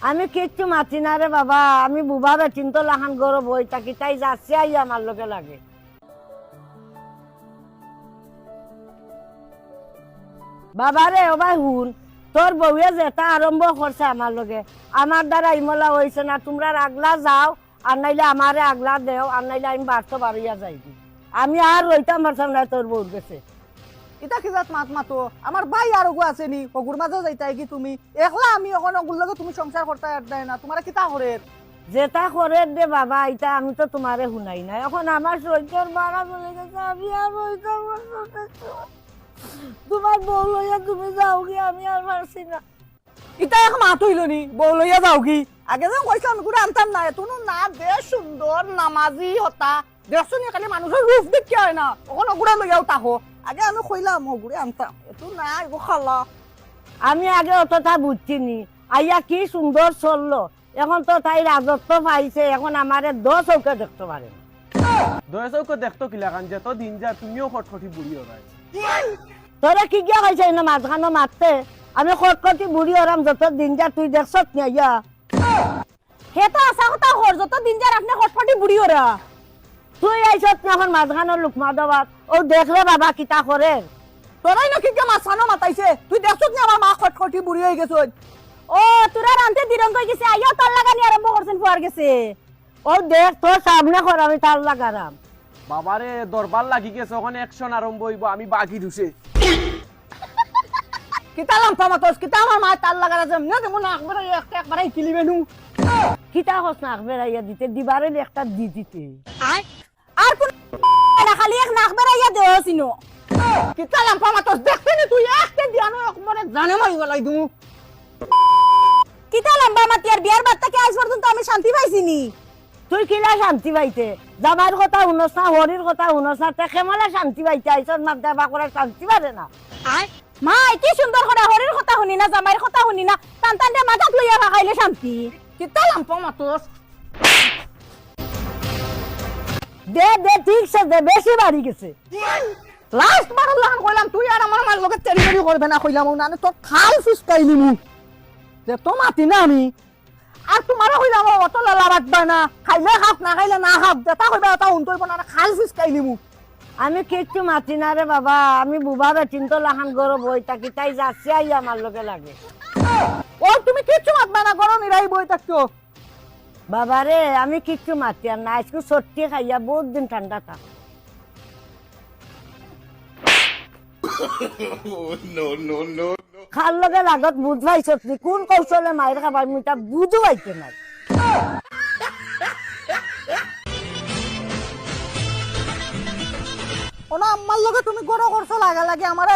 আমি কিচ্ছু মাতি না রে বাবা, আমি বুবা বেটিন তো লাহান গরব হই থাকি, তাই যাচ্ছে আই আমার লগে লাগে। বাবা রে ও ভাই হুন, তোর বউয়ে যেটা আরম্ভ করছে আমার লগে, আমার দ্বারা ইমলা হয়েছে না। তোমরা আগলা যাও, আর নাইলে আমারে আগলা দেও, আর নাইলে আমি বাড়তে বাড়িয়া যাইবি। আমি আর রইতাম পারতাম না তোর বউর গেছে। ইটা কি জাত মাত মাতো আমার ভাই আর গো আছে নি ওগুর মাঝে যাইতাই কি তুমি একলা? আমি এখন ওগুর লগে তুমি সংসার করতে দেয় না, তোমার কিতা করে? যেটা করে দে বাবা, এটা আমি তো তোমারে শুনাই না। এখন আমার সহ্যর বাড়া চলে গেছে, আমি আর রইতাম পারতাম না। তোমার বউ লইয়া তুমি যাও কি, আমি আর পারছি না। ইটা এক মাত হইল নি বউ লইয়া যাও কি? আগে যে কইছো আমি করে আনতাম না, এত না বেশ সুন্দর নামাজি হতা দেখছনি, খালি মানুষের রূপ দেখতে হয় না, ওখান ওগুড়া লইয়াও তাহো। আগে আমি কইলাম ওগুড়ে আনতাম, এত না এগো খালা। আমি আগে অতটা বুঝছিনি, আইয়া কি সুন্দর চললো। এখন তো তাই রাজত্ব পাইছে, এখন আমারে 10 চৌকে দেখতে পারে না। 10 চৌকে দেখতো কিলা কান, যত দিন যা তুমিও খটখটি বুড়ি হরাই। তোরা কি গিয়া খাইছে না মাঝখানো মারতে? আমি খটখটি বুড়ি হরাম যত দিন যা, তুই দেখছত না ইয়া? হে তো আসা কথা হর, যত দিন যার আপনি খটখটি বুড়ি ওরা। তুই আইছত না এখন মাঝখানো লুকমা দেওয়াত, ও দেখলে বাবা কিতা করে। তোরাই নাকি কে মাছানো মাতাইছে, তুই দেখছত না আমার মা খটখটি বুড়ি হয়ে গেছ। ও তোরা রানতে দিরঙ্গ হয়ে গেছে, আইয়া তার লাগানি আরম্ভ করছেন ফুয়ার গেছে। ও দেখ তোর সামনে কর, আমি তার লাগারাম। বাবারে দরবার লাগি গেছে, ওখানে অ্যাকশন আরম্ভ হইব, আমি বাকি ধুসে। কিতা লাম্পা মাতস, কিতা আমার মা তার লাগারা যাম না, যেমন একবারে একটা একবারে কিলিবে নু। কিতা হস নাক বেড়াইয়া দিতে, দিবারে একটা দি দিতে। আর কোন না খালি এক নাক বেড়াইয়া দেওছিনো। কিতা লাম্পা মাতস দেখতে নি তুই একটা দিয়ানো একবারে জানে মারি গলাই দু। কিতা লাম্পা মাতি আর বিয়ার বাদ থেকে আজ পর্যন্ত আমি শান্তি পাইছিনি। তুই কিলা শান্তি পাইতে? জামাইর কথা শুনস না, হরির কথা শুনস না, তে কেমলা শান্তি পাইতে আইসত? মাপ দেবা করে শান্তি পারে না। মা কি সুন্দর করে হরির কথা শুনি না, জামাইর কথা শুনি না, টান টান দিয়ে মাথাত লইয়া খাইলে শান্তি। কিতা লাম্পা মাতস? দে দে ঠিকছে দে, বেশি বাড়ি গেছে। লাস্ট বার লাগান কইলাম তুই আর আমার মার লগে টেরিটরি করবে না, কইলাম না তোর খাল ফুসকাইলি মু যে তো মাতি না আমি। আর তোমারও কইলাম অত লালা রাখবা না, খাইলে খাপ না খাইলে না খাপ, যেটা কইবা ওটা উনতইব না, খাল ফুসকাইলি মু। আমি কিচ্ছু মাতি না রে বাবা, আমি বুবা বেটিন তো লাহান গরব হই থাকি, তাই যাচ্ছে আই আমার লগে লাগে। ও তুমি কিচ্ছু মাতবা না, গরম নিরাই বই থাকতো। বাবা রে আমি কিচ্ছু মাতি আর না, আজকে সত্যি খাইয়া বহুত দিন ঠান্ডা থাক। খার লগে লাগত বুঝ ভাই সত্যি কোন কৌশলে মায়ের খাবার মুইটা বুঝু পাইতে নাই। ওনা আমার লগে তুমি গরম করছো লাগা লাগে, আমার